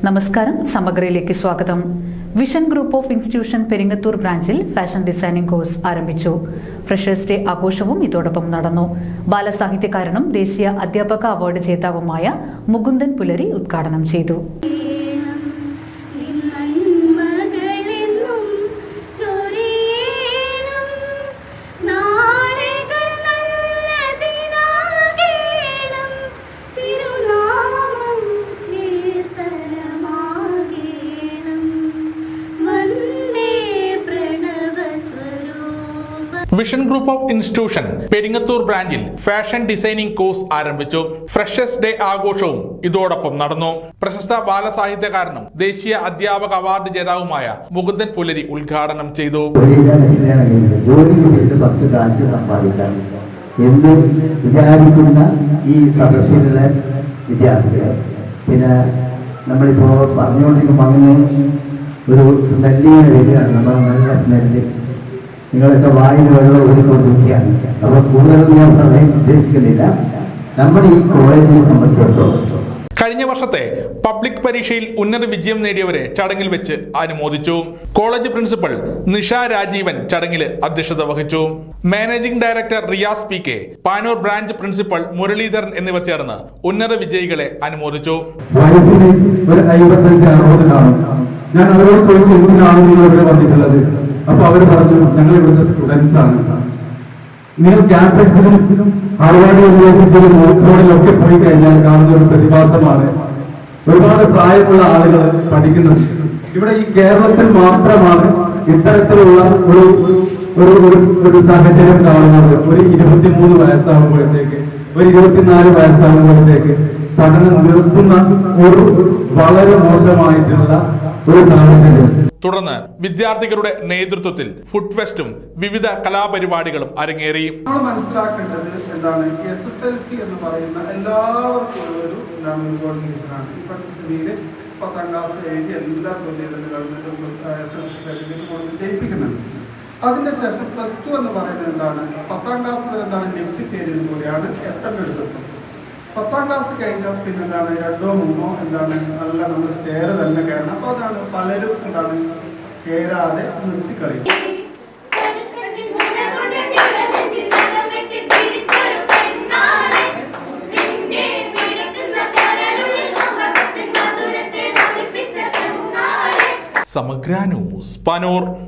നമസ്കാരം, സമഗ്രയിലേക്ക് സ്വാഗതം. Vision group of institution Peringathur ബ്രാഞ്ചിൽ ഫാഷൻ ഡിസൈനിംഗ് കോഴ്സ് ആരംഭിച്ചു. ഫ്രഷേഴ്സ് ഡേ ആഘോഷവും ഇതോടൊപ്പം നടന്നു. ബാലസാഹിത്യകാരനും ദേശീയ അധ്യാപക അവാർഡ് ജേതാവുമായ മുകുന്ദൻ പുലരി ഉദ്ഘാടനം ചെയ്തു. Vision group of institution Peringathur ബ്രാഞ്ചിൽ ഫാഷൻ ഡിസൈനിംഗ് കോഴ്സ് ആരംഭിച്ചു. ഫ്രഷേഴ്സ് ഡേ ആഘോഷവും ഇതോടൊപ്പം നടന്നു. പ്രശസ്ത ബാലസാഹിത്യകാരനും ദേശീയ അധ്യാപക അവാർഡ് ജേതാവുമായ മുകുന്ദൻ പുലരി ഉദ്ഘാടനം ചെയ്തു. എന്ന് വിചാരിക്കുന്ന ഈ സദസ്സിലെ വിദ്യാർത്ഥികൾ, പിന്നെ നമ്മളിപ്പോ പറഞ്ഞുകൊണ്ടിരിക്കുമ്പോൾ അങ്ങനെ ഒരു സ്മെല്ലിങ്ങനെ വരികയാണ്. നമ്മൾ നല്ല സ്മെല്ല്, നിങ്ങളൊക്കെ വായിൽ വെള്ളം ഒതുക്കൊണ്ടിരിക്കുകയാണ്. അപ്പോൾ കൂടുതലൊന്നും ഞാൻ പറയാൻ ഉദ്ദേശിക്കുന്നില്ല. നമ്മുടെ ഈ കോളേജിനെ സംബന്ധിച്ചിടത്തോളം കഴിഞ്ഞ വർഷത്തെ പബ്ലിക് പരീക്ഷയിൽ ഉന്നത വിജയം നേടിയവരെ ചടങ്ങിൽ വെച്ച് അനുമോദിച്ചു. കോളേജ് പ്രിൻസിപ്പൽ നിഷ രാജീവൻ ചടങ്ങിൽ അധ്യക്ഷത വഹിച്ചു. Managing director Riyas P K, Panoor branch principal Muraleedharan എന്നിവർ ചേർന്ന് ഉന്നത വിജയികളെ അനുമോദിച്ചു. ഞാൻ അവരോട് ചോദിച്ചു, എന്തിനാണ് നിങ്ങൾ ഇവിടെ വന്നിട്ടുള്ളത്? അപ്പൊ അവർ പറഞ്ഞു, ഞങ്ങൾ ഇവിടുത്തെ സ്റ്റുഡൻസ് ആണ്. നിങ്ങൾ ക്യാമ്പസിലും ഹാർവാർഡ് യൂണിവേഴ്സിറ്റിയിലും ഓക്സ്ഫോർഡിലൊക്കെ പോയി കഴിഞ്ഞാൽ കാണുന്ന ഒരു പ്രതിഭാസമാണ്. ഒരുപാട് പ്രായമുള്ള ആളുകൾ പഠിക്കുന്നത്. ഇവിടെ ഈ കേരളത്തിൽ മാത്രമാണ് ഇത്തരത്തിലുള്ള ഒരു സാഹചര്യം കാണുന്നത്. ഒരു 23 വയസ്സാകുമ്പോഴത്തേക്ക്, ഒരു 24 വയസ്സാകുമ്പോഴത്തേക്ക് പഠനം നിർത്തുന്ന ഒരു വളരെ മോശമായിട്ടുള്ള ഒരു സാഹചര്യം. തുടർന്ന് വിദ്യാർത്ഥികളുടെ നേതൃത്വത്തിൽ ഫുഡ് ഫെസ്റ്റും വിവിധ കലാപരിപാടികളും അരങ്ങേറി. നമ്മൾ മനസ്സിലാക്കേണ്ടത് എന്താണ്, SSLC എന്ന് പറയുന്ന എല്ലാവർക്കും ഒരു ക്വാളിഫിക്കേഷനാണ്. ഇപ്പോഴത്തെ സ്ഥിതിയിൽ 10ാം ക്ലാസ് എഴുതി എല്ലാ ഗവൺമെന്റ് SSLC സർട്ടിഫിക്കറ്റ് ജയിപ്പിക്കുന്നുണ്ട്. അതിന്റെ ശേഷം +2 എന്ന് പറയുന്നത് എന്താണ്, 10ാം ക്ലാസ് വരെ എന്താണ് ലിഫ്റ്റ് കയറിയത് കൂടിയാണ് എത്തേണ്ടത്. 10ാം ക്ലാസ് കഴിഞ്ഞാൽ പിന്നെ എന്താണ് 2ഓ 3ഓ എന്താണ് നല്ല നമ്മൾ സ്റ്റെയർ തന്നെ കയറണം. അപ്പോൾ അതാണ് പലരും എന്താണ് കയറാതെ നിർത്തിക്കളയും. സമഗ്ര ന്യൂസ്, പാനൂർ.